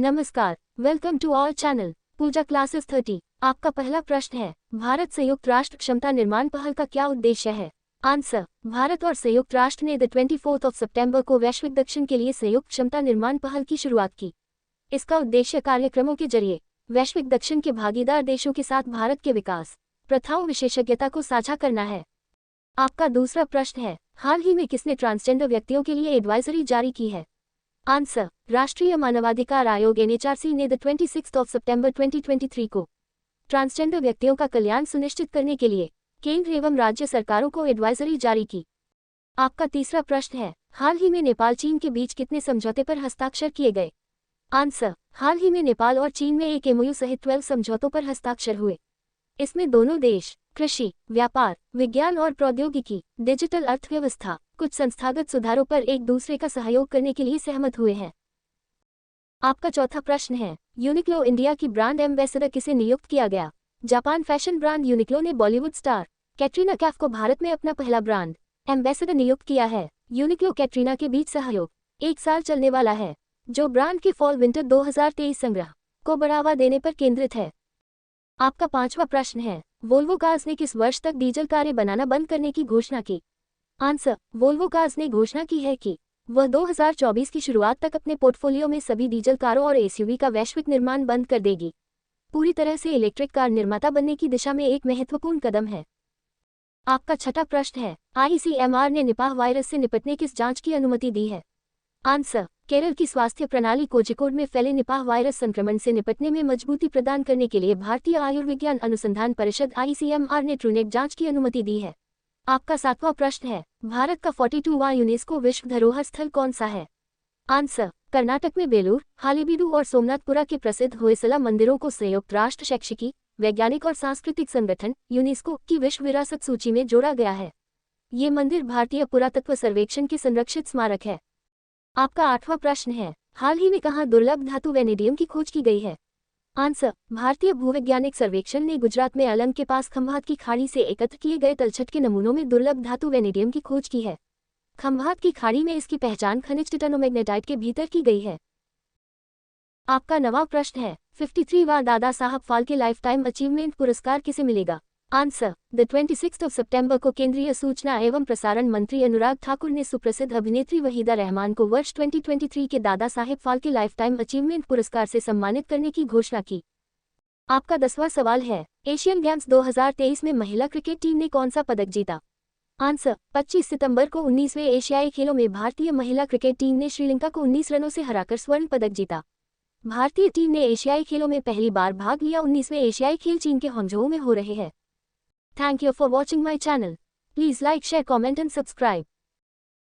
नमस्कार, welcome to our channel Pooja classes 30। आपका पहला प्रश्न है, भारत संयुक्त राष्ट्र क्षमता निर्माण पहल का क्या उद्देश्य है? आंसर, भारत और संयुक्त राष्ट्र ने 24 सितंबर को वैश्विक दक्षिण के लिए संयुक्त क्षमता निर्माण पहल की शुरुआत की। इसका उद्देश्य कार्यक्रमों के जरिए वैश्विक दक्षिण के भागीदार देशों के साथ भारत के विकास प्रथाओं विशेषज्ञता को साझा करना है। आपका दूसरा प्रश्न है, हाल ही में किसने ट्रांसजेंडर व्यक्तियों के लिए एडवाइजरी जारी की है? आंसर, राष्ट्रीय मानवाधिकार आयोग NHRC ने 26 सितंबर 2023 को ट्रांसजेंडर व्यक्तियों का कल्याण सुनिश्चित करने के लिए केंद्र एवं राज्य सरकारों को एडवाइजरी जारी की। आपका तीसरा प्रश्न है, हाल ही में नेपाल चीन के बीच कितने समझौते पर हस्ताक्षर किए गए? आंसर, हाल ही में नेपाल और चीन में एक MOU सहित 12 समझौतों पर हस्ताक्षर हुए। इसमें दोनों देश कृषि, व्यापार, विज्ञान और प्रौद्योगिकी, डिजिटल अर्थव्यवस्था, कुछ संस्थागत सुधारों पर एक दूसरे का सहयोग करने के लिए सहमत हुए हैं। आपका चौथा प्रश्न है, यूनिक्लो इंडिया की ब्रांड एम्बेसडर किसे नियुक्त किया गया? जापान फैशन ब्रांड यूनिक्लो ने बॉलीवुड स्टार कैटरीना कैफ को भारत में अपना पहला ब्रांड एम्बेसडर नियुक्त किया है। यूनिक्लो कैटरीना के बीच सहयोग 1 साल चलने वाला है, जो ब्रांड के फॉल विंटर 2023 संग्रह को बढ़ावा देने पर केंद्रित है। आपका पांचवा प्रश्न है, वोल्वो कार्स ने किस वर्ष तक डीजल कारें बनाना बंद करने की घोषणा की? आंसर, वोल्वो कार्स ने घोषणा की है कि वह 2024 की शुरुआत तक अपने पोर्टफोलियो में सभी डीजल कारों और SUV का वैश्विक निर्माण बंद कर देगी। पूरी तरह से इलेक्ट्रिक कार निर्माता बनने की दिशा में एक महत्वपूर्ण कदम है। आपका छठा प्रश्न है, ICMR ने निपाह वायरस से निपटने किस जांच की अनुमति दी है? आंसर, केरल की स्वास्थ्य प्रणाली कोझिकोड में फैले निपाह वायरस संक्रमण से निपटने में मजबूती प्रदान करने के लिए भारतीय आयुर्विज्ञान अनुसंधान परिषद ICMR ने ट्रूनेट जांच की अनुमति दी है। आपका सातवां प्रश्न है, भारत का 42वां यूनेस्को विश्व धरोहर स्थल कौन सा है? आंसर, कर्नाटक में बेलूर, हालेबीडु और सोमनाथपुरा के प्रसिद्ध होयसला मंदिरों को संयुक्त राष्ट्र शैक्षिकी, वैज्ञानिक और सांस्कृतिक संगठन यूनेस्को की विश्व विरासत सूची में जोड़ा गया है। ये मंदिर भारतीय पुरातत्व सर्वेक्षण के संरक्षित स्मारक है। आपका आठवां प्रश्न है, हाल ही में कहाँ दुर्लभ धातु वेनेडियम की खोज की गई है? आंसर, भारतीय भूवैज्ञानिक सर्वेक्षण ने गुजरात में अलंग के पास खंभात की खाड़ी से एकत्र किए गए तलछट के नमूनों में दुर्लभ धातु वेनेडियम की खोज की है। खंभात की खाड़ी में इसकी पहचान खनिज टिटानोमैग्नेटाइट के भीतर की गई है। आपका नवां प्रश्न है, 53वां Dada Saheb Phalke life time achievement पुरस्कार किसे मिलेगा? आंसर, 26 सितंबर को केंद्रीय सूचना एवं प्रसारण मंत्री अनुराग ठाकुर ने सुप्रसिद्ध अभिनेत्री वहीदा रहमान को वर्ष 2023 के Dada Saheb Phalke life time achievement पुरस्कार से सम्मानित करने की घोषणा की। आपका 10वां सवाल है, एशियन गेम्स 2023 में महिला क्रिकेट टीम ने कौन सा पदक जीता? आंसर, 25 सितंबर को 19वें एशियाई खेलों में भारतीय महिला क्रिकेट टीम ने श्रीलंका को 19 रनों से हराकर स्वर्ण पदक जीता। भारतीय टीम ने एशियाई खेलों में पहली बार भाग लिया। 19वें एशियाई खेल चीन के हांगझोउ में हो रहे हैं। Thank you for watching my channel. Please like, share, comment and subscribe.